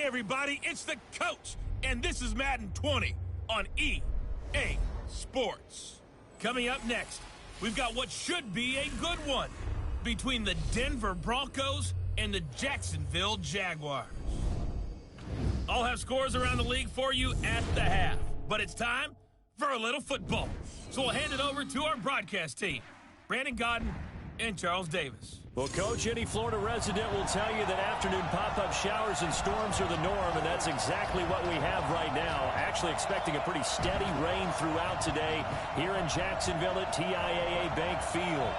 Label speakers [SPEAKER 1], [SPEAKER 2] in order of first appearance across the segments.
[SPEAKER 1] everybody, it's the coach, and this is Madden 20 on EA Sports. Coming up next, we've got what should be a good one between the Denver Broncos and the Jacksonville Jaguars. I'll have scores around the league for you at the half, but it's time for a little football. So we'll hand it over to our broadcast team, Brandon Godden and Charles Davis.
[SPEAKER 2] Well, Coach, any Florida resident will tell you that afternoon pop-up showers and storms are the norm, and that's exactly what we have right now. Actually expecting a pretty steady rain throughout today here in Jacksonville at TIAA Bank Field.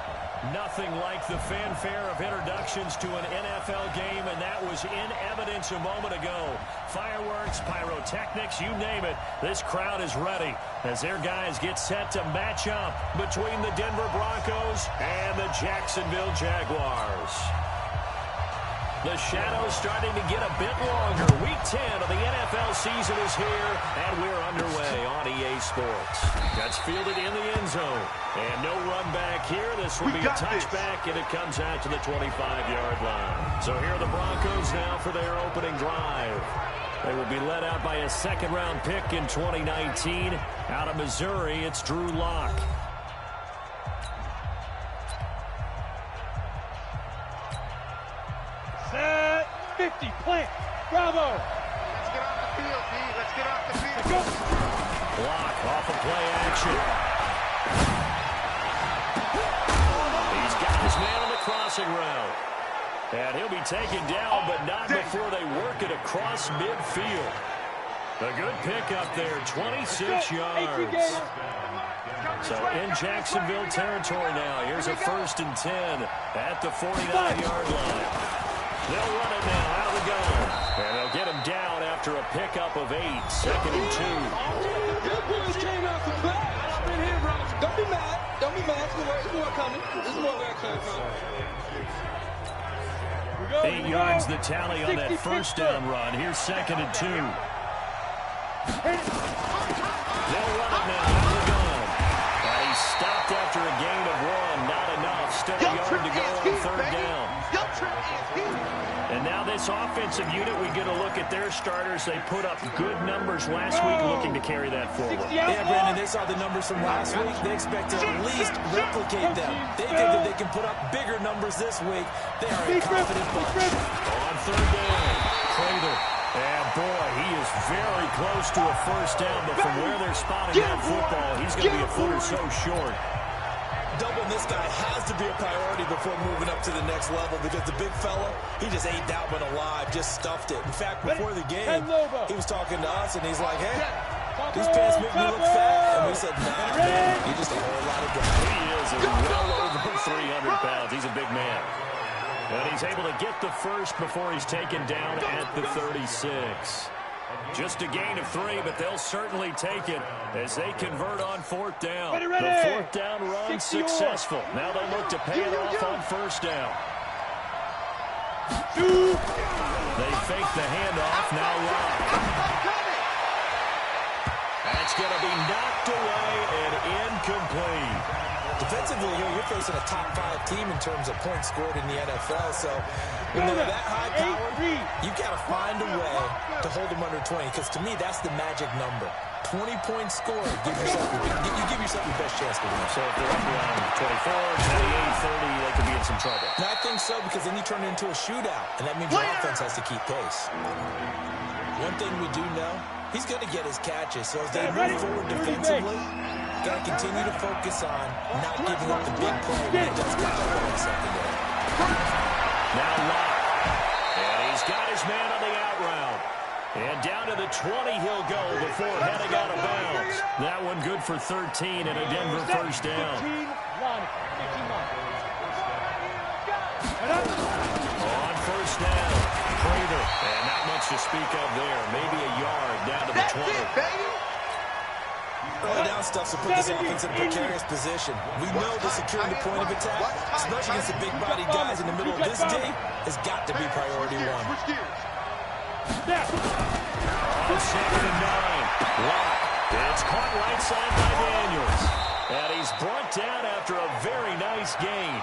[SPEAKER 2] Nothing like the fanfare of introductions to an NFL game, and that was in evidence a moment ago. Fireworks, pyrotechnics, you name it. This crowd is ready as their guys get set to match up between the Denver Broncos and the Jacksonville Jaguars. The shadow's starting to get a bit longer. Week 10 of the NFL season is here, and we're underway on EA Sports. That's fielded in the end zone. And no run back here. This will be a touchback, and it comes out to the 25-yard line. So here are the Broncos now for their opening drive. They will be led out by a second-round pick in 2019. Out of Missouri, it's Drew Lock.
[SPEAKER 3] Set 50, plant, bravo.
[SPEAKER 4] Let's get off the field, D. Let's get off the field.
[SPEAKER 3] Go.
[SPEAKER 2] Lock off of play action. He's got his man on the crossing route. And he'll be taken down, but not before they work it across midfield. A good pickup there, 26 yards. So in Jacksonville territory now. Here's a 1st and 10 at the 49-yard line. They'll run it now out of the gun. And they'll get him down after a pickup of 8, 2nd and 2.
[SPEAKER 3] Good boys came out to play. Been here, bro. Don't be mad. Don't be mad. This is more coming. This is more where it comes from.
[SPEAKER 2] 8 yards the tally on that first down run. Here's 2nd and 2. They'll run it now out of the gun. And he's stopped after a gain of 1. Not enough. Still a yard to go on 3rd down. And now this offensive unit, we get a look at their starters. They put up good numbers last week, looking to carry that forward.
[SPEAKER 5] Yeah, Brandon, they saw the numbers from last week. They expect to at least replicate them. They think that they can put up bigger numbers this week. They are a confident bunch.
[SPEAKER 2] On 3rd down, Prater. And boy, he is very close to a 1st down, but from where they're spotting that football, he's going to be a foot or so short.
[SPEAKER 5] Doubling this guy has to be a priority before moving up to the next level, because the big fella, he just ate that one alive, just stuffed it. In fact, before the game, he was talking to us, and he's like, hey, these pants make me look fat. And we said, nah, man, you're just a whole lot of guy.
[SPEAKER 2] He is well over 300 pounds. He's a big man. And he's able to get the first before he's taken down at the 36. Just a gain of 3, but they'll certainly take it as they convert on 4th down. The 4th down run successful. Now they look to pay it off on 1st down. They fake the handoff. Now Lock. That's going to be knocked away and incomplete.
[SPEAKER 5] Defensively, you're facing a top-5 team in terms of points scored in the NFL. So when they're that high-powered, you've got to find a way to hold them under 20, because to me, that's the magic number. 20 points scored. You give yourself your best chance to win.
[SPEAKER 2] So if they're up around 24, 28, 30, they could be in some trouble.
[SPEAKER 5] And I think so, because then you turn it into a shootout, and that means your offense has to keep pace. One thing we do know, he's going to get his catches. So as they move forward defensively, got to continue to focus on not giving up the big play when it does come up on the secondary.
[SPEAKER 2] Now Lock. And he's got his man on the out route. And down to the 20 he'll go before heading out of bounds. That one good for 13 and a Denver 1st down. On 1st down, Prater. And not much to speak of there. Maybe a yard down to the 20.
[SPEAKER 5] Early down stuff to put this offense in a precarious position. We know that securing the point of attack, especially against the big-bodied guys in the middle of this day, has got to be priority 1.
[SPEAKER 2] On 2nd and 9, Lock. It's caught right side by Daniels. And he's brought down after a very nice gain.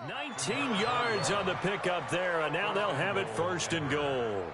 [SPEAKER 2] 19 yards on the pickup there, and now they'll have it 1st and goal.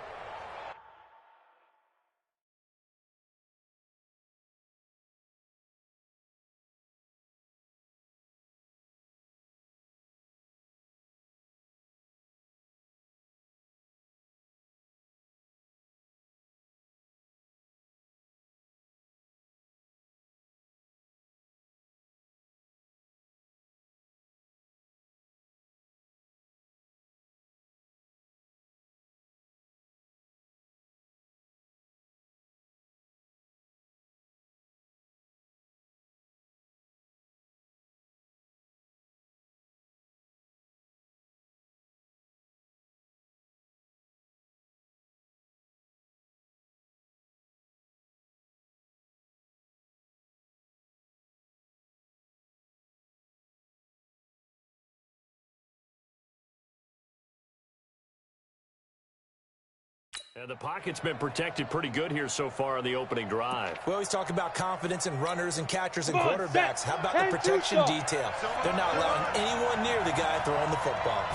[SPEAKER 2] And the pocket's been protected pretty good here so far on the opening drive.
[SPEAKER 5] We always talk about confidence in runners and catchers and quarterbacks. How about the protection detail? They're not allowing anyone near the guy throwing the football.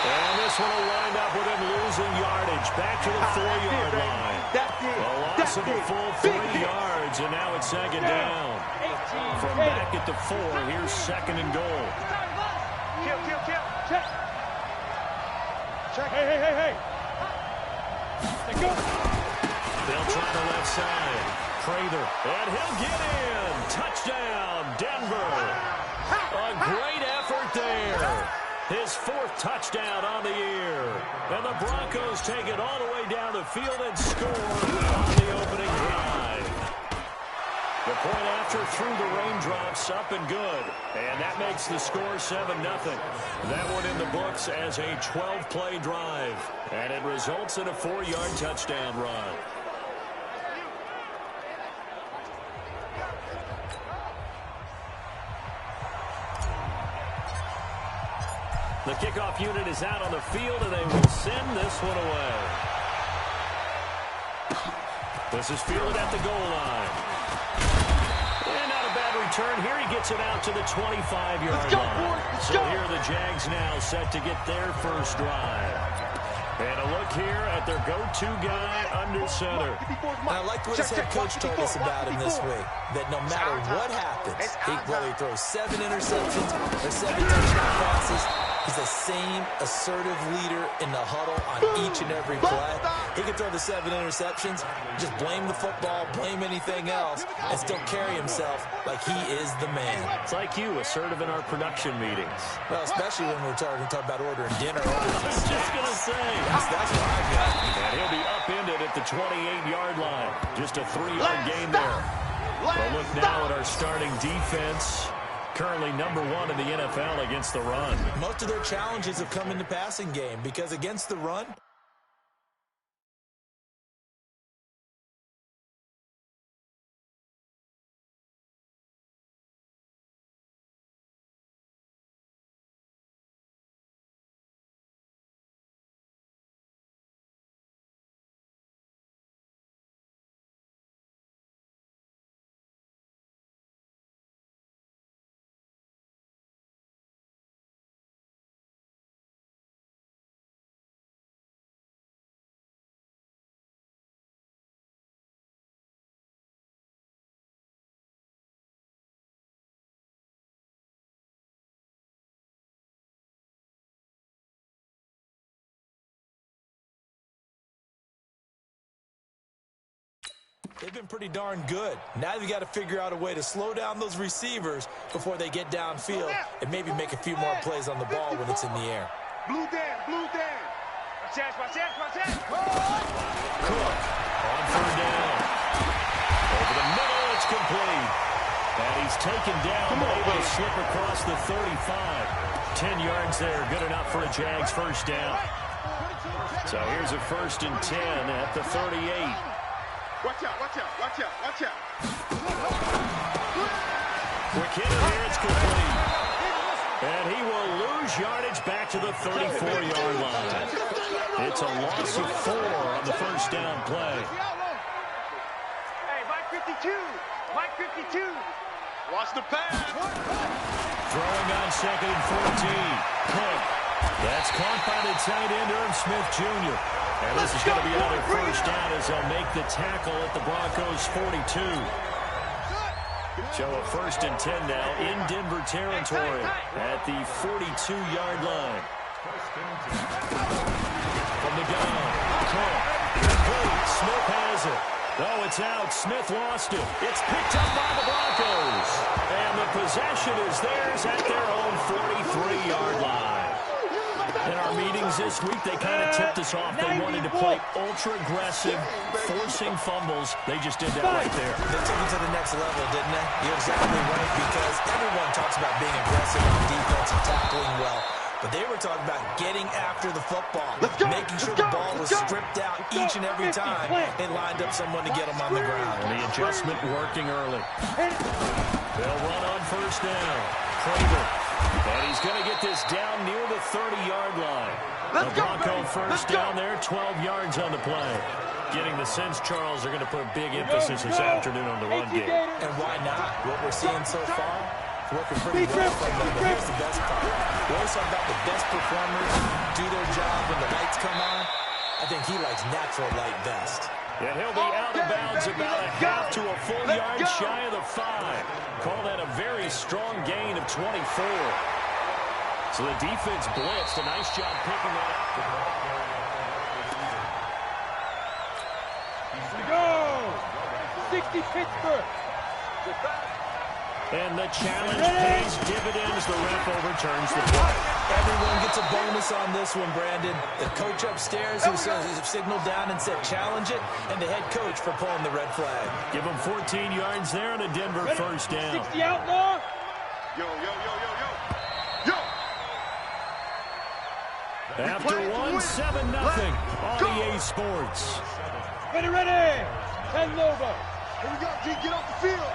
[SPEAKER 2] And this one will wind up with him losing yardage back to the 4-yard line. A loss of a full 3 yards, and now it's 2nd down. From back at the 4, here's 2nd and goal.
[SPEAKER 4] Kill.
[SPEAKER 3] Check. Hey. Let's go.
[SPEAKER 2] They'll try the left side. Prather, and he'll get in. Touchdown, Denver. A great effort there. His 4th touchdown on the year. And the Broncos take it all the way down the field and score on the opening drive. The point after through the raindrops, up and good. And that makes the score 7-0. That one in the books as a 12-play drive. And it results in a 4-yard touchdown run. The kickoff unit is out on the field, and they will send this one away. This is fielded at the goal line. And not a bad return. Here he gets it out to the 25-yard line. So here are the Jags now set to get their first drive. And a look here at their go-to guy under center.
[SPEAKER 5] I liked what his head coach told us about him this week, that no matter what happens, whether he throws 7 interceptions or 7 touchdown passes, he's the same assertive leader in the huddle on each and every play. He can throw the 7 interceptions, just blame the football, blame anything else, and still carry himself like he is the man.
[SPEAKER 2] It's like you, assertive in our production meetings.
[SPEAKER 5] Well, especially when we're talking about ordering dinner.
[SPEAKER 2] I was just going to say.
[SPEAKER 5] That's what I got.
[SPEAKER 2] And he'll be upended at the 28-yard line. Just a 3-yard gain there. A look now at our starting defense. Currently #1 in the NFL against the run.
[SPEAKER 5] Most of their challenges have come in the passing game because against the run, they've been pretty darn good. Now you've got to figure out a way to slow down those receivers before they get downfield and maybe make a few more plays on the ball when it's in the air.
[SPEAKER 4] Blue down. Watch out.
[SPEAKER 2] Cook on 3rd down. Over the middle, it's complete. And he's taken down, but able to slip across the 35. 10 yards there, good enough for a Jags first down. So here's a 1st and 10 at the 38.
[SPEAKER 4] Watch out.
[SPEAKER 2] Quick hit here, it's complete. And he will lose yardage back to the 34-yard line. It's a loss of 4 on the first down play.
[SPEAKER 4] Hey, Mike 52. Watch the pass.
[SPEAKER 2] Throwing on 2nd and 14. Cook. That's caught by the tight end, Irv Smith Jr. And this is going to be another first down as they'll make the tackle at the Broncos' 42. So a 1st and 10 now in Denver territory at the 42-yard line. From the gun, Cook. Complete. Smith has it. Oh, it's out. Smith lost it. It's picked up by the Broncos. And the possession is theirs at their own 43-yard line. In our meetings this week, they kind of tipped us off. They wanted to play ultra-aggressive, forcing fumbles. They just did that right there.
[SPEAKER 5] They took it to the next level, didn't they? You're exactly right, because everyone talks about being aggressive on defense and tackling well. But they were talking about getting after the football, making sure the ball was stripped out each and every time they lined up someone to get them on the ground.
[SPEAKER 2] And the adjustment working early. They'll run on 1st down. Prater. And he's going to get this down near the 30-yard line. The Bronco 1st down there, 12 yards on the play. Getting the sense, Charles, they're going to put a big emphasis this afternoon on the run game.
[SPEAKER 5] And why not? What we're seeing so far, working pretty well from them. But here's the best part. We always talk about the best performers do their job when the lights come on. I think he likes natural light best.
[SPEAKER 2] And he'll be out of bounds about a half to a full yard shy of the 5. Call that a very strong gain of 24. So the defense blitzed. A nice job picking that up.
[SPEAKER 3] Here we go. 60 Pittsburgh.
[SPEAKER 2] And the challenge pays dividends. The ref overturns the play.
[SPEAKER 5] Everyone gets a bonus on this one, Brandon. The coach upstairs who signaled down and said challenge it, and the head coach for pulling the red flag.
[SPEAKER 2] Give him 14 yards there and a Denver 1st down.
[SPEAKER 3] 60 outlaw.
[SPEAKER 4] Yo, yo, yo, yo, yo. Yo.
[SPEAKER 2] After 1-7-0 on EA Sports.
[SPEAKER 3] Ready. 10 Nova.
[SPEAKER 4] Here we go, G. Get off the field.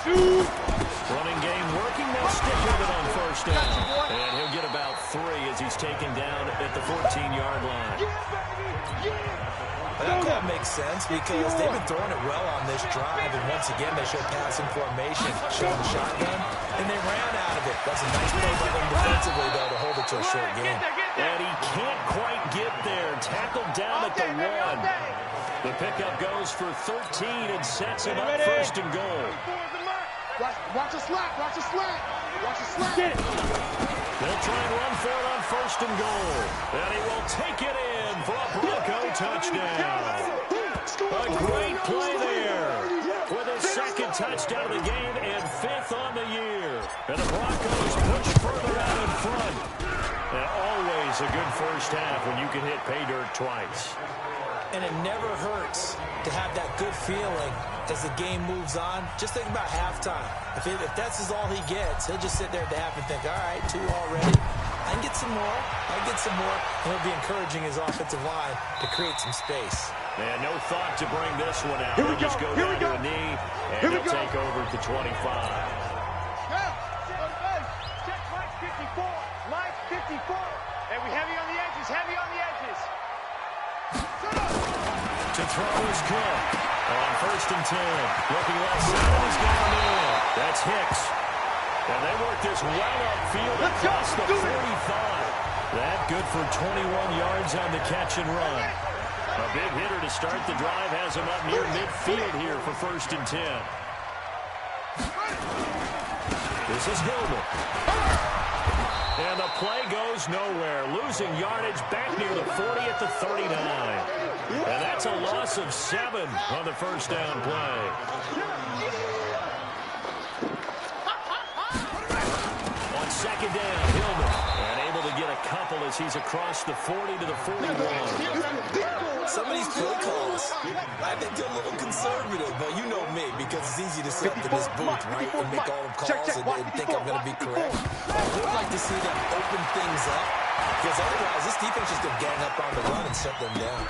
[SPEAKER 2] Running game working. They'll stick with it on 1st down. And he'll get about 3 as he's taken down at the 14-yard line.
[SPEAKER 5] That call makes sense because they've been throwing it well on this drive. And once again, they show passing formation, showing the shotgun, and they ran out of it. That's a nice play by them defensively, though, to hold it to a short game.
[SPEAKER 2] And he can't quite get there. Tackled down at the 1. The pickup goes for 13 and sets him up 1st and goal.
[SPEAKER 4] Watch a slap. Watch a slap. Watch a slap.
[SPEAKER 2] They'll try and run for it on 1st and goal. And he will take it in for a Bronco touchdown. A great play there with his 2nd touchdown of the game and 5th on the year. And the Broncos push further out in front. And always a good 1st half when you can hit pay dirt twice.
[SPEAKER 5] And it never hurts to have that good feeling as the game moves on. Just think about halftime. If that's all he gets, he'll just sit there at the half and think, all right, 2 already. I can get some more. And he'll be encouraging his offensive line to create some space.
[SPEAKER 2] And no thought to bring this one out. He'll just go down to a knee, and he'll take over at the 25.
[SPEAKER 4] Check Mike 54. Mike 54. Hey, we heavy on the edges. Heavy on the edges.
[SPEAKER 2] To throw is Cook. On 1st and 10. Looking left side, he's down in. That's Hicks. And they work this well upfield across the 45. That good for 21 yards on the catch and run. A big hitter to start the drive has him up near midfield here for 1st and 10. This is Gilbert. And the play goes nowhere. Losing yardage back near the 40 at the 39. And that's a loss of 7 on the 1st down play. On 2nd down, Hillman. And able to get a couple as he's across the 40 to the 41.
[SPEAKER 5] Some of these play calls, I think they're a little conservative, but you know me, because it's easy to sit up in this booth, right, and make all the calls and think I'm going to be correct. I would like to see them open things up, because otherwise this defense is going to gang up on the run and shut them down.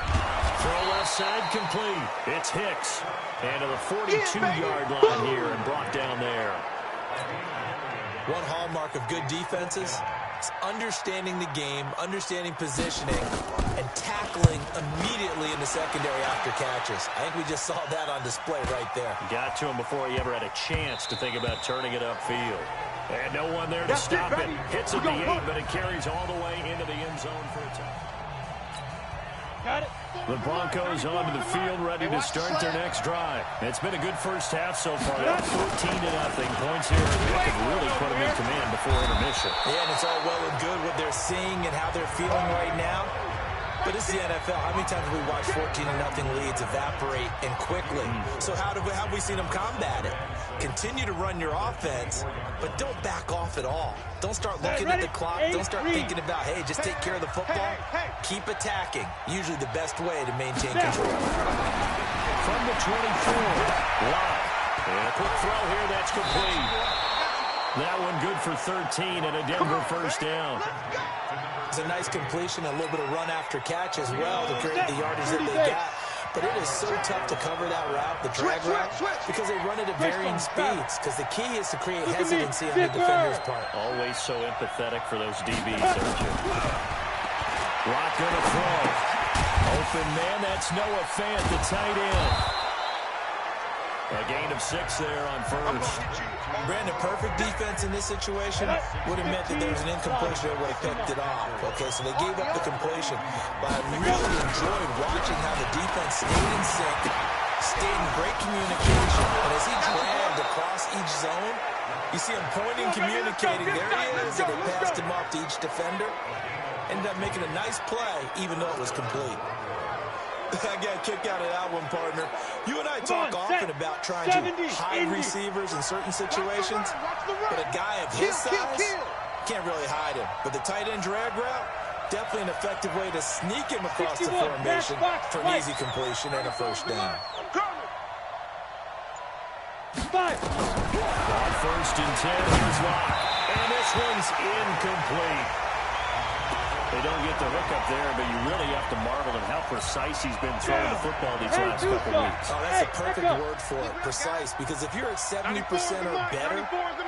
[SPEAKER 2] Throw left side complete. It's Hicks. And to the 42-yard line here and brought down there.
[SPEAKER 5] One hallmark of good defenses basics, understanding the game, understanding positioning, and tackling immediately in the secondary after catches. I think we just saw that on display right there.
[SPEAKER 2] Got to him before he ever had a chance to think about turning it upfield. And no one there to stop it. Hits at the 8, but it carries all the way into the end zone for a touchdown.
[SPEAKER 3] Got it.
[SPEAKER 2] The Broncos onto the field, ready to start their next drive. It's been a good first half so far. They're 14-0. Points here that could really put them in command before intermission.
[SPEAKER 5] Yeah, and it's all well and good what they're seeing and how they're feeling right now. But it's the NFL. How many times have we watched 14-0 leads evaporate and quickly? So how have we seen them combat it? Continue to run your offense, but don't back off at all. Don't start looking at the clock. Don't start thinking about, hey, just take care of the football. Keep attacking. Usually the best way to maintain control.
[SPEAKER 2] From the 24, Locke. And a quick throw here, that's complete. That one good for 13 and a Denver first down.
[SPEAKER 5] It's a nice completion, a little bit of run after catch as well to create the yardage that they got. But it is so tough to cover that route, the drag route, because they run it at varying speeds. Because the key is to create hesitancy on the defender's part.
[SPEAKER 2] Always so empathetic for those DBs, aren't you? Locke gonna throw. Open man, that's Noah Fant, the tight end. A gain of 6 there on first.
[SPEAKER 5] Brandon, perfect defense in this situation would have meant that there was an incompletion. Everybody picked it off. Okay, so they gave up the completion. But I really enjoyed watching how the defense stayed in sync, stayed in great communication. And as he dragged across each zone, you see him pointing, communicating. There he is, and they passed him off to each defender. Ended up making a nice play, even though it was complete. I got a kick out of that one, partner. You and I talk often about trying to hide receivers in certain situations, but a guy of his size can't really hide him. But the tight end drag route, definitely an effective way to sneak him across the formation for an easy completion and a first down.
[SPEAKER 2] On first and 10, here's Locke. And this one's incomplete. They don't get the hook up there, but you really have to marvel at how precise he's been throwing the football these last couple weeks.
[SPEAKER 5] Oh, that's a perfect word for it, precise, because if you're at 70% or better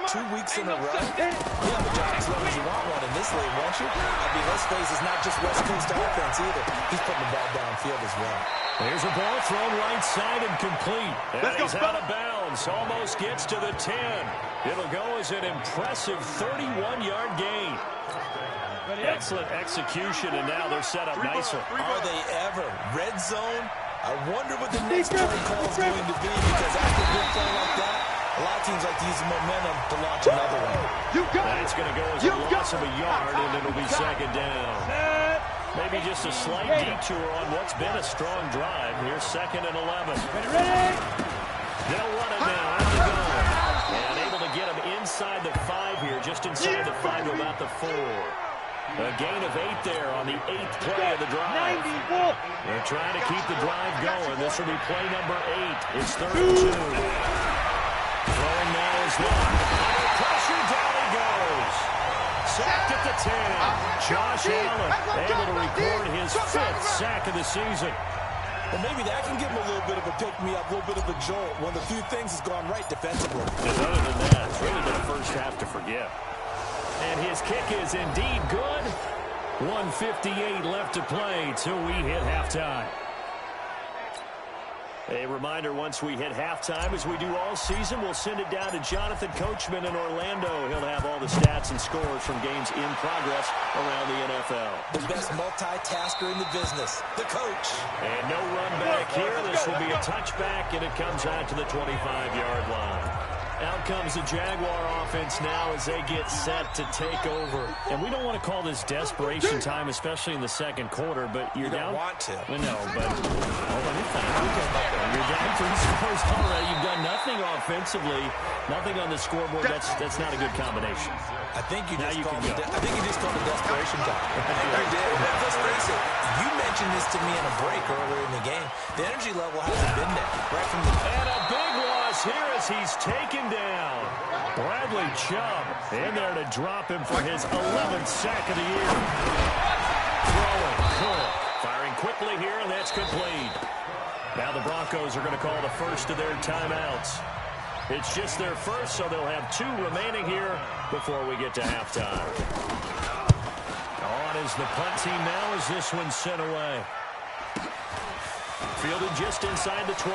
[SPEAKER 5] 2 weeks in a row, you have a job as long as you want one in this league, won't you? I mean, let's face it, it's not just West Coast offense either. He's putting the ball downfield as well.
[SPEAKER 2] There's a ball thrown right side and complete. And he's out of bounds, almost gets to the 10. It'll go as an impressive 31-yard gain. Excellent execution, and now they're set up nicely.
[SPEAKER 5] Are they ever? Red zone? I wonder what the next play call is going to be, because after a big play like that, a lot of teams like to use the momentum to launch another one.
[SPEAKER 2] That's going to go as a loss of a yard, and it'll be second down. Maybe just a slight detour on what's been a strong drive. Here's 2nd and 11. They'll run it now. Out they go. And able to get him inside the 5 here, just inside the 5 to about the 4. A gain of 8 there on the 8th play of the drive. They're trying to keep the drive going. This will be play number 8. It's 3rd and 2. Throwing now is Locke. Under pressure, down he goes. Sacked at the 10. Josh Allen able to record his 5th sack of the season.
[SPEAKER 5] Well, maybe that can give him a little bit of a pick-me-up, a little bit of a jolt. One of the few things that's gone right defensively.
[SPEAKER 2] And other than that, it's really been a first half to forget. And his kick is indeed good. 1:58 left to play till we hit halftime. A reminder, once we hit halftime, as we do all season, we'll send it down to Jonathan Coachman in Orlando. He'll have all the stats and scores from games in progress around the NFL.
[SPEAKER 5] The best multitasker in the business, the coach.
[SPEAKER 2] And no run back here. This will be a touchback, and it comes out to the 25-yard line. Out comes the Jaguar offense now as they get set to take over. And we don't want to call this desperation time, especially in the second quarter, but you're down.
[SPEAKER 5] You don't want to.
[SPEAKER 2] No, but you're down 3 scores already. You've done nothing offensively, nothing on the scoreboard. That's not a good combination.
[SPEAKER 5] I think you just called it desperation time. I think you did. Let's face it. You mentioned this to me in a break earlier in the game. The energy level hasn't been there. Right from the
[SPEAKER 2] and a big loss here as he's taken down. Bradley Chubb in there to drop him for his 11th sack of the year. Throwing, cool. Firing quickly here, and that's complete. Now the Broncos are going to call the first of their timeouts. It's just their first, so they'll have 2 remaining here before we get to halftime. on is the punt team now as this one's sent away. Fielded just inside the 20.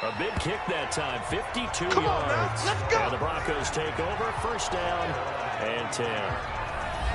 [SPEAKER 2] A big kick that time, 52 yards. And the Broncos take over, first down and 10.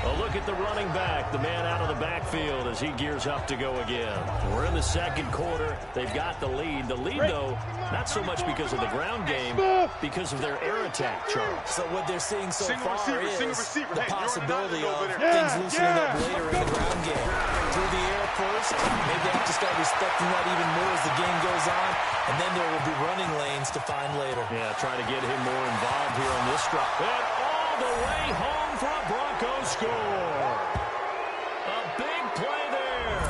[SPEAKER 2] A look at the running back, the man out of the backfield as he gears up to go again. We're in the second quarter. They've got the lead. The lead, though, not so much because of the ground game, because of their air attack, Charles.
[SPEAKER 5] So what they're seeing so far is the possibility of things loosening up later in the ground game. Through the air first, maybe they have to start respecting that even more as the game goes on, and then there will be running lanes to find later.
[SPEAKER 2] Yeah, try to get him more involved here on this drive. And all the way home for a Broncos score. A big play there.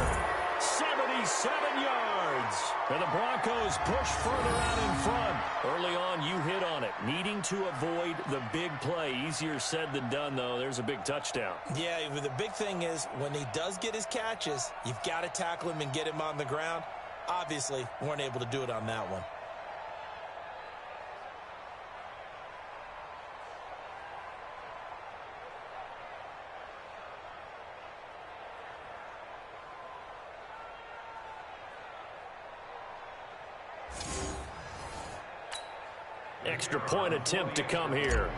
[SPEAKER 2] 77 yards. And the Broncos push further out in front. Early on, you hit on it. Needing to avoid the big play. Easier said than done, though. There's a big touchdown.
[SPEAKER 5] Yeah, the big thing is when he does get his catches, you've got to tackle him and get him on the ground. Obviously, weren't able to do it on that one.
[SPEAKER 2] Extra point attempt to come here.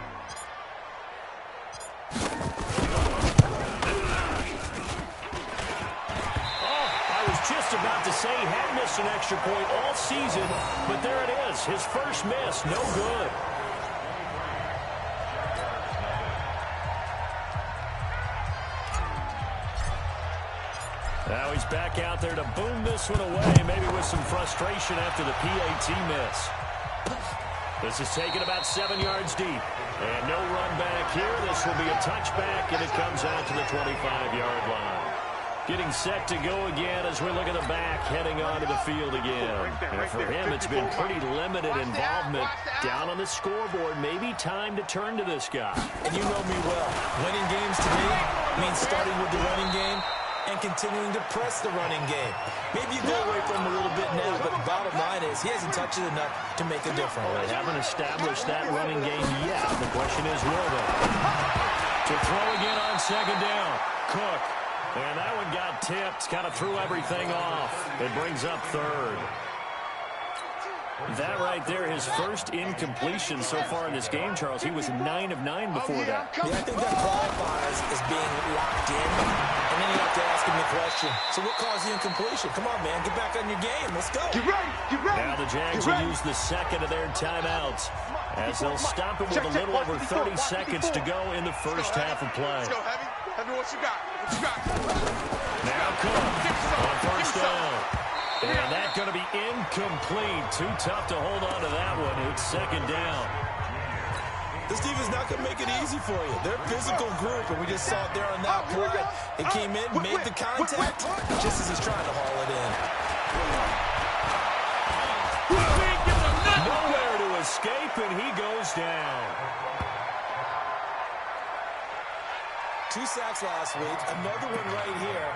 [SPEAKER 2] Just about to say he hadn't missed an extra point all season, but there it is. His first miss, no good. Now he's back out there to boom this one away, maybe with some frustration after the PAT miss. This is taken about 7 yards deep. And no run back here. This will be a touchback, and it comes out to the 25-yard line. Getting set to go again as we look at the back, heading onto the field again. And for him, it's been pretty limited involvement. Down on the scoreboard, maybe time to turn to this guy.
[SPEAKER 5] And you know me well. Winning games to me means starting with the running game and continuing to press the running game. Maybe you go away from him a little bit now, but the bottom line is he hasn't touched it enough to make a difference.
[SPEAKER 2] Well, they haven't established that running game yet. The question is, will they? To throw again on second down. Cook. And that one got tipped, kind of threw everything off. It brings up third. That right there, his first incompletion so far in this game, Charles. He was 9 of 9 before that.
[SPEAKER 5] Yeah, I think that qualifies as being locked in. And then you have to ask him the question, so what caused the incompletion? Come on, man, get back on your game. Let's go.
[SPEAKER 3] Get ready. Get ready.
[SPEAKER 2] Now the Jags will use the second of their timeouts as they'll stop it with a little over 30 seconds to go in the first half of play.
[SPEAKER 3] Let's go, Heavy. Heavy, what you got? What you got?
[SPEAKER 2] Now Cook on first down. And that's going to be incomplete. Too tough to hold on to that one. It's second down.
[SPEAKER 5] This defense not going to make it easy for you. They're a physical group, and we just saw it there on that play. It came in, made the contact, just as he's trying to haul it in.
[SPEAKER 2] Nowhere to escape, and he goes down.
[SPEAKER 5] 2 sacks last week, another one right here.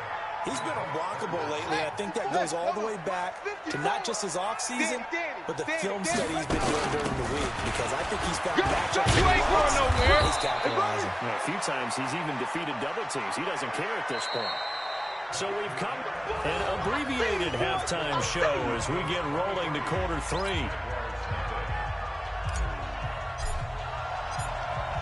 [SPEAKER 5] He's been unblockable lately. I think that goes all the way back to not just his offseason, but the film study he's been doing during the week, because I think he's found matchups he's capitalizing.
[SPEAKER 2] A few times he's even defeated double teams. He doesn't care at this point. So we've come an abbreviated halftime show as we get rolling to quarter 3.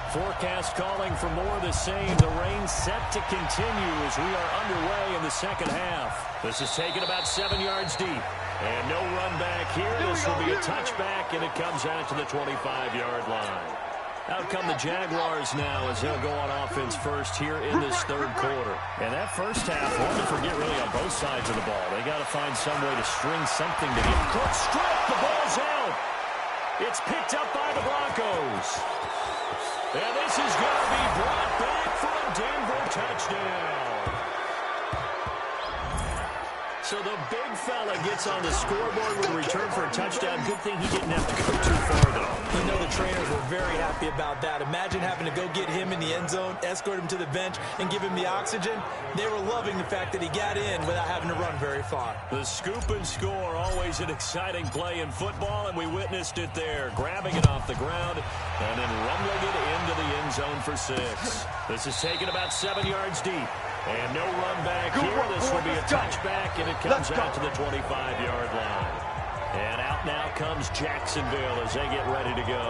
[SPEAKER 2] Forecast calling for more of the same. The rain set to continue as we are underway in the second half. This is taken about 7 yards deep. And no run back here. This will be a touchback, and it comes out to the 25-yard line. Out come the Jaguars now as they'll go on offense first here in this third quarter. And that first half, one to forget really on both sides of the ball. They got to find some way to string something together. Cook strip. The ball's out. It's picked up by the Broncos. And this is going to be brought back for a Denver touchdown. So the big fella gets on the scoreboard with a return for a touchdown. Good thing he didn't have to go too far, though.
[SPEAKER 5] You know the trainers were very happy about that. Imagine having to go get him in the end zone, escort him to the bench, and give him the oxygen. They were loving the fact that he got in without having to run very far.
[SPEAKER 2] The scoop and score, always an exciting play in football, and we witnessed it there. Grabbing it off the ground and then rumbling it into the end zone for 6. This is taken about 7 yards deep. And no run back here. This will be a touchback, and it comes out to the 25-yard line. And out now comes Jacksonville as they get ready to go.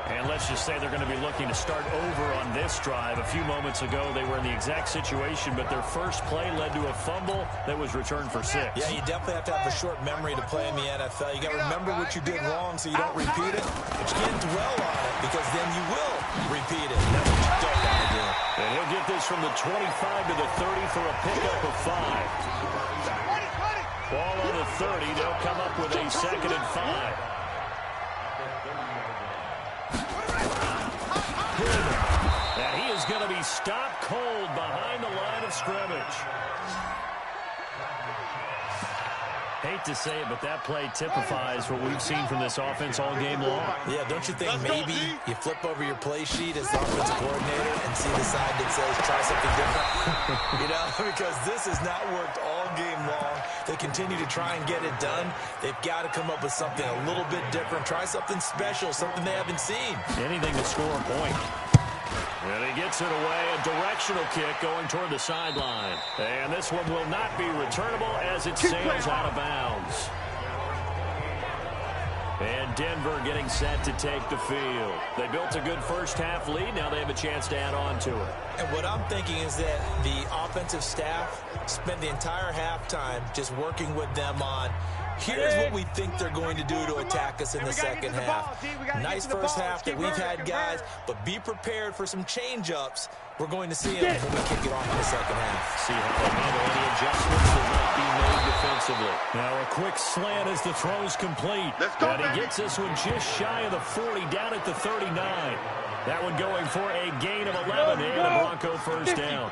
[SPEAKER 2] And let's just say they're going to be looking to start over on this drive. A few moments ago, they were in the exact situation, but their first play led to a fumble that was returned for 6.
[SPEAKER 5] Yeah, you definitely have to have a short memory to play in the NFL. You got to remember what you did wrong so you don't repeat it, but you can't dwell on it because then you will repeat it. That's what you don't want to do.
[SPEAKER 2] And he'll get this from the 25 to the 30 for a pickup of 5. Ball on the 30. They'll come up with a 2nd and 5. And he is going to be stopped cold behind the line of scrimmage. Hate to say it, but that play typifies what we've seen from this offense all game long.
[SPEAKER 5] Yeah, don't you think maybe you flip over your play sheet as the offensive coordinator and see the side that says try something different? You know, because this has not worked all game long. They continue to try and get it done. They've got to come up with something a little bit different. Try something special, something they haven't seen.
[SPEAKER 2] Anything to score a point. And he gets it away, a directional kick going toward the sideline. And this one will not be returnable as it sails out of bounds. And Denver getting set to take the field. They built a good first-half lead. Now they have a chance to add on to it.
[SPEAKER 5] And what I'm thinking is that the offensive staff spent the entire halftime just working with them on here's what we think they're going to do to attack us in the second half. Nice first half that we've had, guys, but be prepared for some change-ups. We're going to see them when we kick it off in the second half.
[SPEAKER 2] See how they handle any adjustments that might be made defensively. Now a quick slant as the throw's complete. And he gets this one just shy of the 40, down at the 39. That one going for a gain of 11 and a Bronco first down.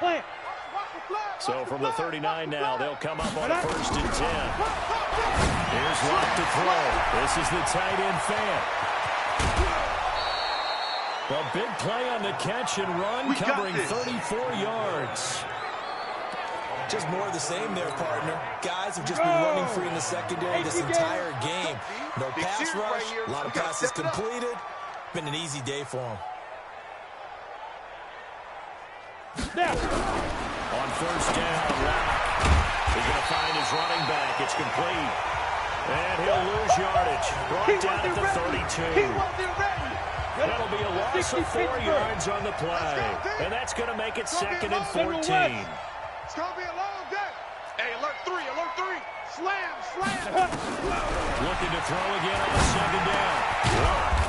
[SPEAKER 2] So from the 39 now, they'll come up on a 1st and 10. Here's Locke to throw. This is the tight end fan. A big play on the catch and run, covering 34 yards.
[SPEAKER 5] Just more of the same there, partner. Guys have just been running free in the secondary this entire game. No pass rush, a lot of passes completed. Been an easy day for them.
[SPEAKER 2] On 1st down, Locke is going to find his running back. It's complete. And he'll lose yardage. Brought down at the 32. That'll be a loss of 4 yards on the play. And that's going to make it 2nd and 14.
[SPEAKER 4] It's going to be a long day. Hey, alert 3, alert 3. Slam, slam.
[SPEAKER 2] Looking to throw again on the 2nd down.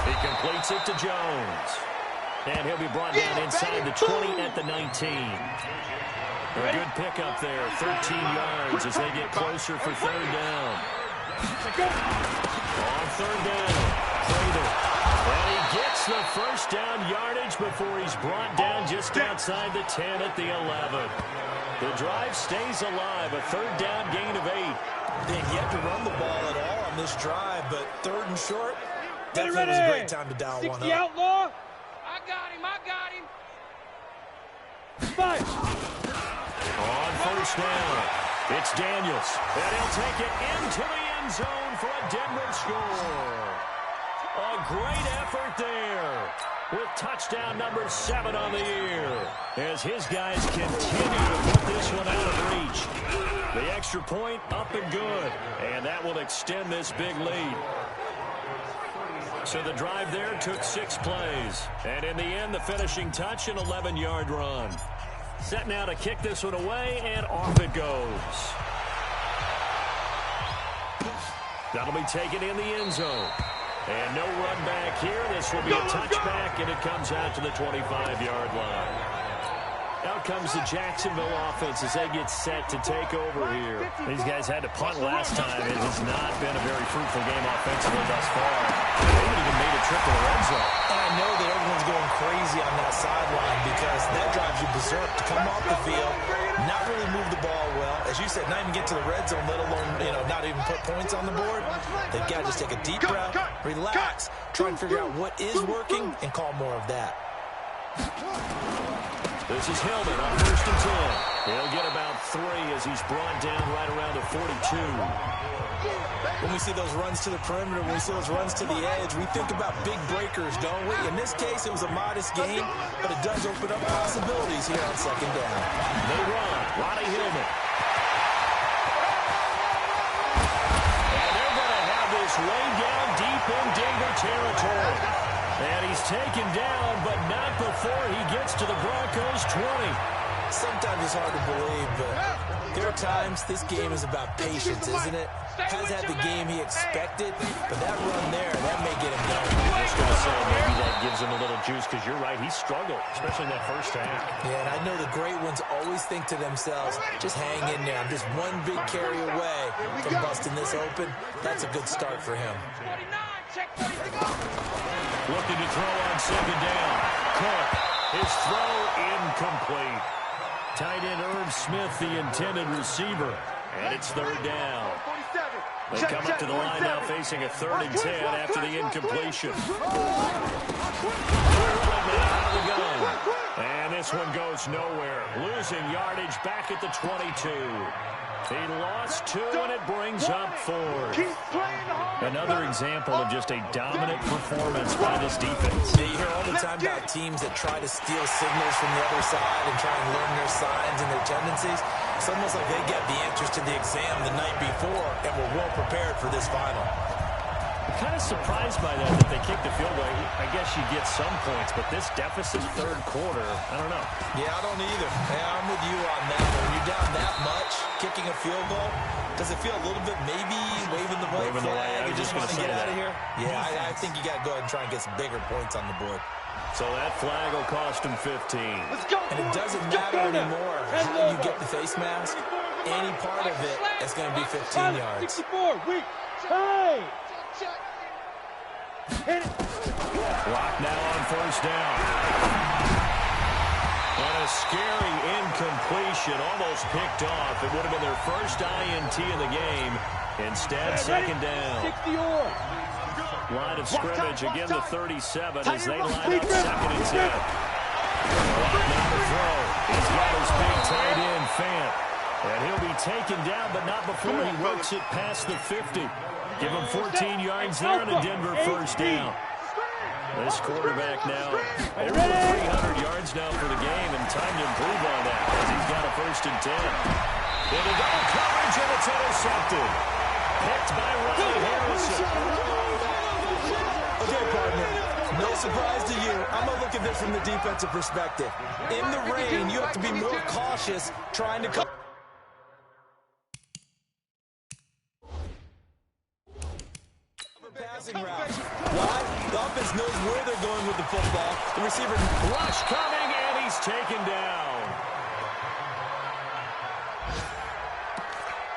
[SPEAKER 2] He completes it to Jones. And he'll be brought down inside the 20 at the 19. A good pickup there, 13 yards as they get closer for 3rd down. On 3rd down, Prater. And he gets the 1st down yardage before he's brought down just outside the 10 at the 11. The drive stays alive, a 3rd down gain of 8.
[SPEAKER 5] They've yet to run the ball at all on this drive, but 3rd and short, definitely was a great time to dial one up.
[SPEAKER 3] Outlaw. I got him. I got him. 5.
[SPEAKER 2] On 1st down, it's Daniels. And he'll take it into the end zone for a Denver score. A great effort there with touchdown number 7 on the year as his guys continue to put this one out of reach. The extra point up and good, and that will extend this big lead. So the drive there took 6 plays. And in the end, the finishing touch, an 11-yard run. Set now to kick this one away, and off it goes. That'll be taken in the end zone. And no run back here. This will be a touchback, and it comes out to the 25-yard line. Out comes the Jacksonville offense as they get set to take over here. These guys had to punt last time. It has not been a very fruitful game offensively thus far. They haven't even made a trip to the red zone.
[SPEAKER 5] And I know that everyone's going crazy on that sideline because that drive drives you berserk to come off the field, not really move the ball well. As you said, not even get to the red zone, let alone, not even put points on the board. They've got to just take a deep breath, relax, try and figure out what is working, and call more of that.
[SPEAKER 2] This is Hillman on 1st and 10. He'll get about 3 as he's brought down right around the 42.
[SPEAKER 5] When we see those runs to the perimeter, when we see those runs to the edge, we think about big breakers, don't we? In this case, it was a modest gain, but it does open up possibilities here on 2nd down.
[SPEAKER 2] They run. Ronnie Hillman. And they're going to have this way down deep in Denver territory. And he's taken down, but not before he gets to the Broncos' 20.
[SPEAKER 5] Sometimes it's hard to believe, but there are times this game is about patience, isn't it? Has had the game he expected, but that run there, that may get him going.
[SPEAKER 2] I was going to say, maybe that gives him a little juice, because you're right, he struggled, especially in that first half.
[SPEAKER 5] Yeah, and I know the great ones always think to themselves, just hang in there. I'm just one big carry away from busting this open. That's a good start for him.
[SPEAKER 2] Looking to throw on 2nd down. Cook, his throw incomplete. Tight end Irv Smith, the intended receiver. And it's 3rd down. They come up to the line now facing a 3rd and 10 after the incompletion. And this one goes nowhere. Losing yardage back at the 22. He lost 2, and it brings up 4th. Another example of just a dominant performance by this defense.
[SPEAKER 5] Yeah, you hear all the time about teams that try to steal signals from the other side and try and learn their signs and their tendencies. It's almost like they get the answers to the exam the night before and were well prepared for this final.
[SPEAKER 2] I'm kind of surprised by that they kicked the field goal. I guess you get some points, but this deficit 3rd quarter, I don't know.
[SPEAKER 5] Yeah, I don't either. Yeah, I'm with you on that. When you're down that much, kicking a field goal, does it feel a little bit maybe waving the white flag and just want to get out of here? Yeah, I think you got to go ahead and try and get some bigger points on the board.
[SPEAKER 2] So that flag will cost him 15.
[SPEAKER 5] And it doesn't matter anymore how you get the face mask. Any part of it is going to be 15 yards.
[SPEAKER 3] 64, weak, time.
[SPEAKER 2] Clock now on 1st down. And a scary incompletion, almost picked off. It would have been their first INT in the game. Instead, 2nd down.
[SPEAKER 3] 60-or.
[SPEAKER 2] Line of scrimmage, again the 37 as they line up 2nd and 10. Now the throw. He's got his big tight end, Fant. And he'll be taken down, but not before he works it past the 50. Give him 14 yards there and a Denver 1st down. This quarterback now over 300 yards now for the game, and time to improve on that as he's got a 1st and 10. Into double coverage, and it's intercepted. Picked by Ronnie Harrison.
[SPEAKER 5] Okay, partner, no surprise to you. I'm going to look at this from the defensive perspective. In the rain, you have to be more cautious trying to cover. Passing route. Why? The offense knows where they're going with the football. The receiver
[SPEAKER 2] rush coming, and he's taken down.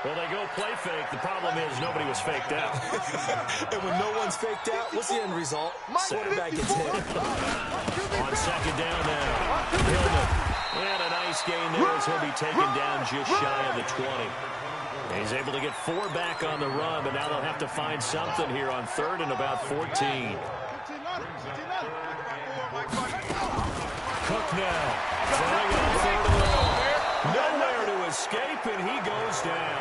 [SPEAKER 2] Well, they go play fake. The problem is nobody was faked out.
[SPEAKER 5] And when no one's faked out, what's the end result? Quarterback gets hit.
[SPEAKER 2] On 2nd down now. Hillman. And a nice gain there as he'll be taken down just shy of the 20. He's able to get 4 back on the run, but now they'll have to find something here on 3rd and about 14. Cook now. Throwing on 3rd and long. Nowhere to escape, and he goes down.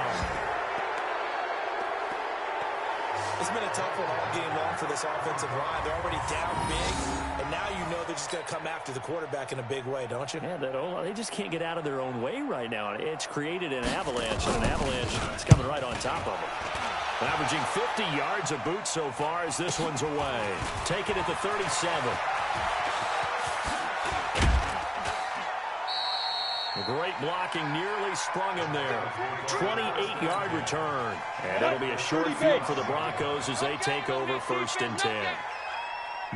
[SPEAKER 5] It's been a tough one all game long for this offensive line. They're already down big, and now you know they're just going to come after the quarterback in a big way, don't you?
[SPEAKER 2] Yeah, they just can't get out of their own way right now. It's created an avalanche, and an avalanche is coming right on top of them. Averaging 50 yards a boot so far as this one's away. Take it at the 37. Great blocking, nearly sprung him there. 28-yard return. And it'll be a short field for the Broncos as they take over 1st and 10.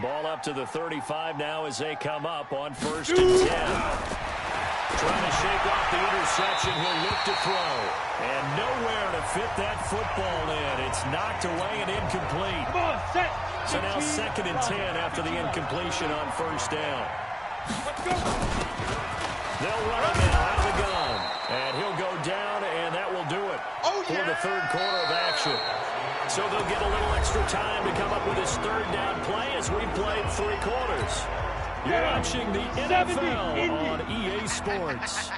[SPEAKER 2] Ball up to the 35 now as they come up on 1st and 10. Trying to shake off the interception. He'll look to throw. And nowhere to fit that football in. It's knocked away and incomplete. So now 2nd and 10 after the incompletion on 1st down. They'll run it now out of the gun. And he'll go down, and that will do it for the third quarter of action. So they'll get a little extra time to come up with his third down play as we played 3 quarters. You're watching the NFL on EA Sports.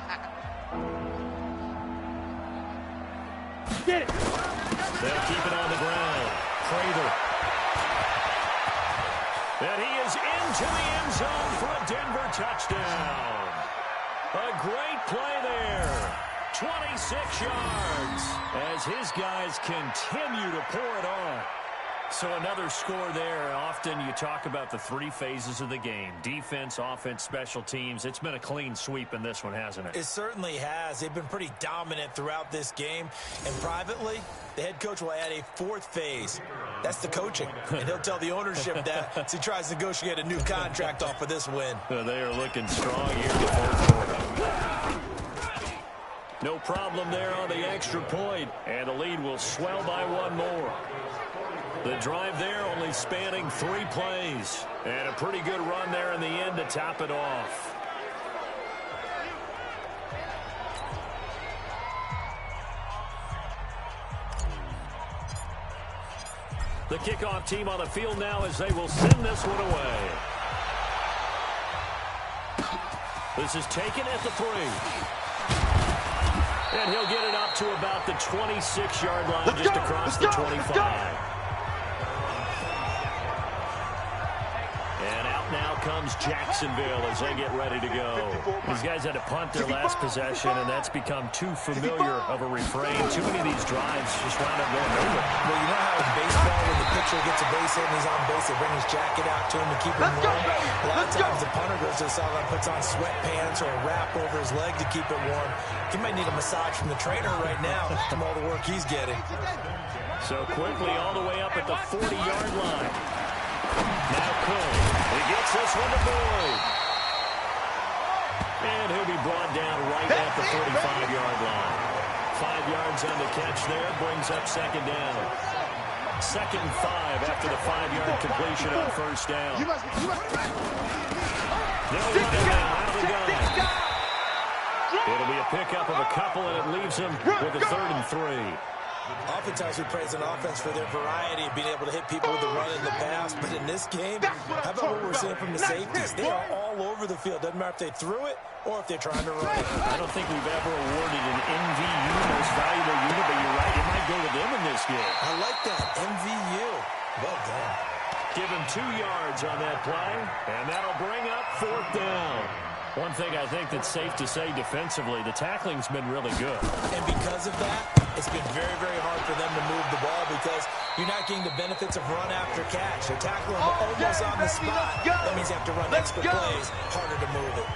[SPEAKER 3] Get it.
[SPEAKER 2] They'll keep it on the ground. Prather. And he is into the end zone for a Denver touchdown. A great play there. 26 yards as his guys continue to pour it on. So another score there. Often you talk about the 3 phases of the game. Defense, offense, special teams. It's been a clean sweep in this one, hasn't it?
[SPEAKER 5] It certainly has. They've been pretty dominant throughout this game. And privately, the head coach will add a 4th phase. That's the coaching. And he'll tell the ownership that as he tries to negotiate a new contract off of this win.
[SPEAKER 2] They are looking strong here in the fourth quarter. No problem there on the extra point. And the lead will swell by 1 more. The drive there only spanning 3 plays. And a pretty good run there in the end to top it off. The kickoff team on the field now as they will send this one away. This is taken at the 3. And he'll get it up to about the 26-yard line, just across the 25. And out now comes Jacksonville as they get ready to go. These guys had to punt their last possession, and that's become too familiar of a refrain. Too many of these drives just wound up going nowhere.
[SPEAKER 5] Well, you know how in baseball, when the pitcher gets a base hit and he's on base, they bring his jacket out to him to keep him warm. A lot of times the punter goes to the sideline, puts on sweatpants or a wrap over his leg to keep it warm. He might need a massage from the trainer right now from all the work he's getting.
[SPEAKER 2] So quickly all the way up at the 40-yard line. Now Cole. He gets this one to Boyd. And he'll be brought down right at the 45-yard line. 5 yards on the catch there. Brings up second down. 2nd and 5 after the 5-yard completion on first down. They'll run it now out of the gun. It'll be a pickup of a couple, and it leaves him with a 3rd and 3.
[SPEAKER 5] Oftentimes we praise an offense for their variety of being able to hit people with the run in the pass. But in this game, how about what we're seeing from the safeties? They are all over the field. Doesn't matter if they threw it or if they're trying to run it.
[SPEAKER 2] I don't think we've ever awarded an MVU, most valuable unit, but you're right. It might go to them in this game.
[SPEAKER 5] I like that. MVU. Well done.
[SPEAKER 2] Give him 2 yards on that play, and that'll bring up 4th down. One thing I think that's safe to say defensively, the tackling's been really good.
[SPEAKER 5] And because of that, it's been very, very hard for them to move the ball because you're not getting the benefits of run after catch. They're tackling almost on the spot. That means you have to run extra plays, harder to move it.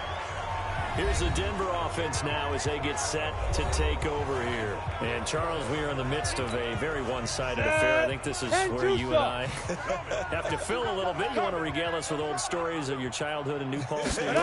[SPEAKER 2] Here's the Denver offense now as they get set to take over here. And, Charles, we are in the midst of a very one-sided affair. I think this is where you and I have to fill a little bit. You want to regale us with old stories of your childhood in New Paltz, New York?
[SPEAKER 5] I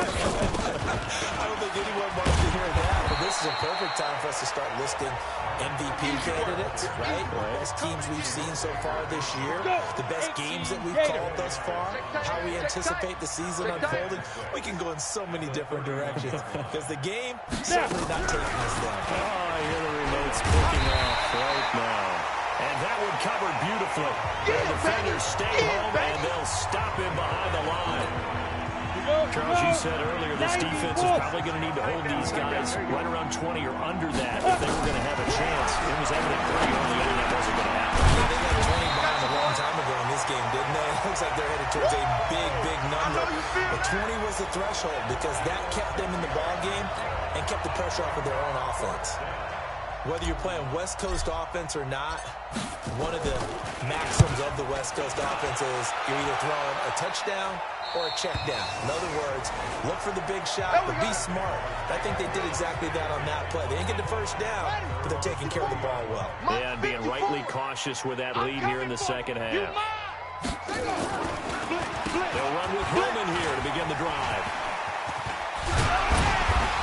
[SPEAKER 5] don't think anyone wants to hear that, but this is a perfect time for us to start listing MVP candidates, right? The best teams we've seen so far this year, the best games that we've called thus far, how we anticipate the season unfolding. We can go in so many different directions because the game certainly not taking us down.
[SPEAKER 2] Oh, I hear the remotes clicking off right now. And that one covered beautifully. The defenders stay home, and they'll stop him behind the line. Charles, you said earlier this defense is probably going to need to hold these guys right around 20 or under that if they were going to have a chance. It was evident pretty early on that wasn't going to happen.
[SPEAKER 5] Yeah, they got 20 behind a long time ago in this game, didn't they? It looks like they're headed towards a big, big number. But 20 was the threshold because that kept them in the ball game and kept the pressure off of their own offense. Whether you're playing West Coast offense or not, one of the maxims of the West Coast offense is you're either throwing a touchdown or a check down. In other words, look for the big shot, but be smart. I think they did exactly that on that play. They didn't get the first down, but they're taking care of the ball well.
[SPEAKER 2] Yeah, and being rightly cautious with that lead here in the second half. They'll run with Hillman here to begin the drive.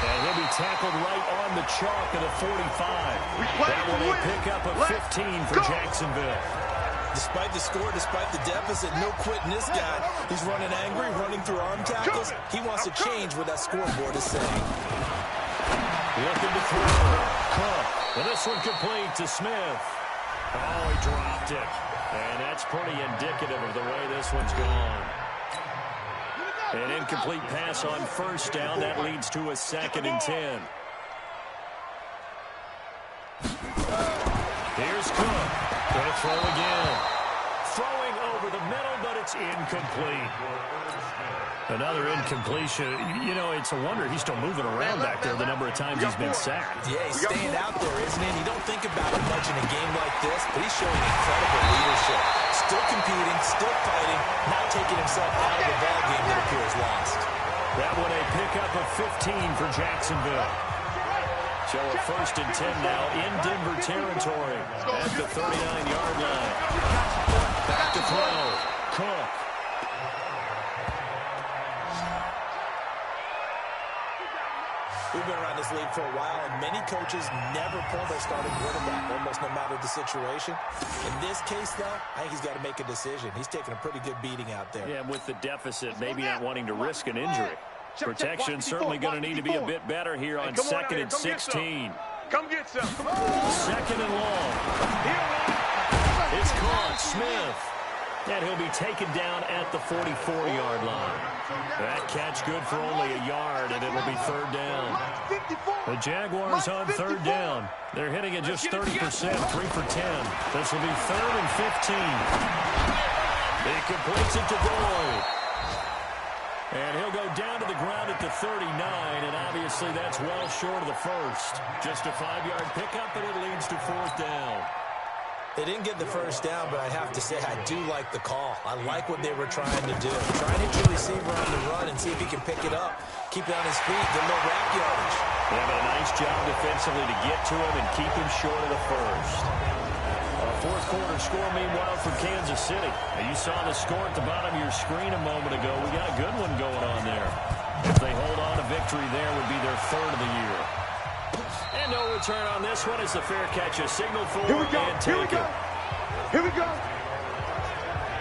[SPEAKER 2] And he'll be tackled right on the chalk at a 45. That will be a pickup of 15 for Jacksonville.
[SPEAKER 5] Despite the score, despite the deficit, no quitting this guy. He's running angry, running through arm tackles. He wants to change what that scoreboard is saying.
[SPEAKER 2] Looking to throw. Cook. And this one complete to Smith. Oh, he dropped it. And that's pretty indicative of the way this one's gone. An incomplete pass on first down. That leads to a 2nd and 10. Here's Cook. Gonna throw again. Throwing over the middle, but it's incomplete. Another incompletion. You know, it's a wonder he's still moving around back there the number of times he's been sacked.
[SPEAKER 5] Yeah, he's staying out there, isn't he? You don't think about it much in a game like this, but he's showing incredible leadership. Still competing, still fighting, not taking himself out of the ball game that appears lost.
[SPEAKER 2] That one a pickup of 15 for Jacksonville. So a 1st and 10 now in Denver territory at the 39-yard line. Back to throw. Cook.
[SPEAKER 5] We've been around this league for a while, and many coaches never pull their starting quarterback, almost no matter the situation. In this case, though, I think he's got to make a decision. He's taking a pretty good beating out there.
[SPEAKER 2] Yeah, with the deficit, maybe not wanting to risk an injury. Protection certainly going to need to be a bit better here on 2nd and 16.
[SPEAKER 4] Come get some.
[SPEAKER 2] 2nd and long. It's caught. Smith. And he'll be taken down at the 44-yard line. That catch good for only a yard, and it'll be 3rd down. The Jaguars on 3rd down. They're hitting at just 30%, 3 for 10. This will be 3rd and 15. He completes it to Boyd. And he'll go down to the ground at the 39, and obviously that's well short of the first. Just a 5-yard pickup, and it leads to 4th down.
[SPEAKER 5] They didn't get the first down, but I have to say I do like the call. I like what they were trying to do. Try and hit your receiver on the run and see if he can pick it up. Keep it on his feet, get a little wrap yardage.
[SPEAKER 2] They have a nice job defensively to get to him and keep him short of the first. A 4th quarter score, meanwhile, from Kansas City. Now, you saw the score at the bottom of your screen a moment ago. We got a good one going on there. If they hold on to victory there, would be their 3rd of the year. And no return on this one as the fair catch is signaled for.
[SPEAKER 4] Here we go.
[SPEAKER 2] And
[SPEAKER 4] Here we go. Here we go.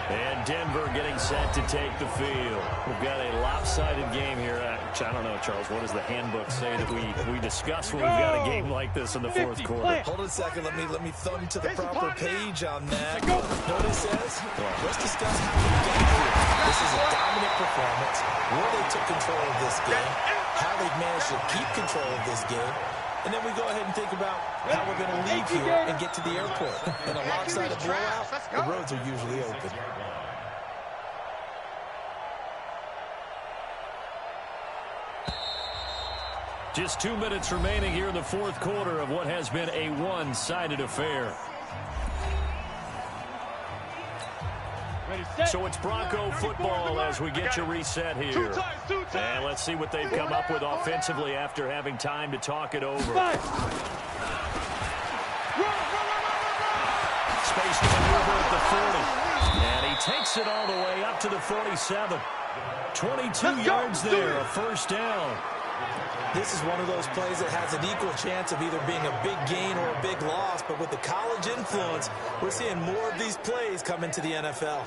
[SPEAKER 2] And Denver getting set to take the field. We've got a lopsided game here. I don't know, Charles, what does the handbook say that we discuss when we've got a game like this in the 4th quarter?
[SPEAKER 5] Hold on a second. Let me thumb to the proper page on that. Know what it says? Let's discuss how we got here. This is a dominant performance. Where they took control of this game. How they've managed to keep control of this game. And then we go ahead and think about how we're going to leave here and get to the airport. In a lopsided blowout, the roads are usually open.
[SPEAKER 2] Just 2 minutes remaining here in the 4th quarter of what has been a one-sided affair. So it's Bronco football as we get you reset here. And let's see what they've come up with offensively after having time to talk it over. Space to maneuver at the 40. And he takes it all the way up to the 47. 22 yards there, a 1st down.
[SPEAKER 5] This is one of those plays that has an equal chance of either being a big gain or a big loss. But with the college influence, we're seeing more of these plays come into the NFL.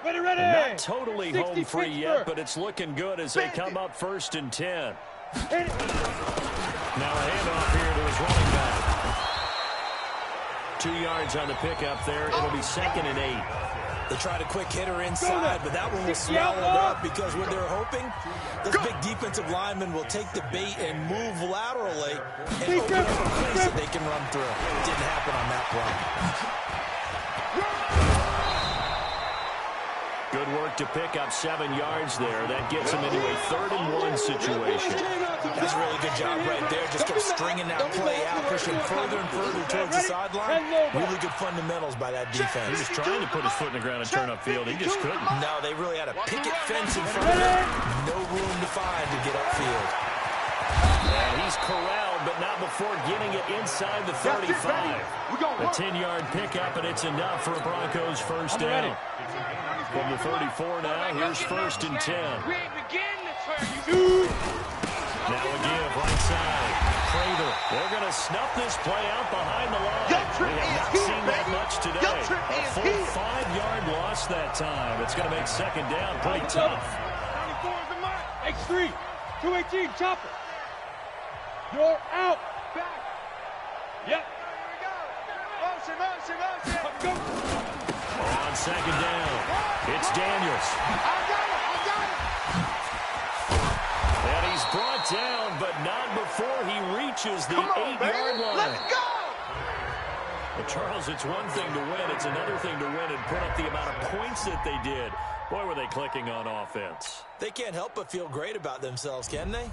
[SPEAKER 3] Ready.
[SPEAKER 2] Not totally home free yet, but it's looking good as they come up 1st and 10. Now a handoff here to his running back. 2 yards on the pickup there. It'll be 2nd and 8.
[SPEAKER 5] They tried a quick hitter inside, but that one was swallowed up because what they're hoping, this big defensive lineman will take the bait and move laterally and open up a place that they can run through. It didn't happen on that play.
[SPEAKER 2] Good work to pick up 7 yards there. That gets him into a 3rd and 1 situation.
[SPEAKER 5] That's a really good job right there. Just kept stringing that play out, pushing further and further towards the sideline. Really good fundamentals by that defense.
[SPEAKER 2] He was trying to put his foot in the ground and turn upfield. He just couldn't.
[SPEAKER 5] No, they really had a picket fence in front of him. No room to find to get upfield.
[SPEAKER 2] And he's corralled, but not before getting it inside the 35. A 10-yard pickup, and it's enough for a Broncos 1st down. From the 34 now, here's 1st and 10. Now a give right side. Prater. They're going to snuff this play out behind the line. We have not seen that much today. A full 5-yard loss that time. It's going to make second down pretty tough.
[SPEAKER 3] 94 is the mark. X3. 218, chopper. You're out. Back. Yep.
[SPEAKER 4] Motion, motion, motion.
[SPEAKER 3] Go.
[SPEAKER 2] On second down, it's Daniels.
[SPEAKER 4] I got it.
[SPEAKER 2] And he's brought down, but not before he reaches the 8-yard line.
[SPEAKER 4] Let's go.
[SPEAKER 2] Well, Charles, it's one thing to win. It's another thing to win and put up the amount of points that they did. Boy, were they clicking on offense.
[SPEAKER 5] They can't help but feel great about themselves, can they?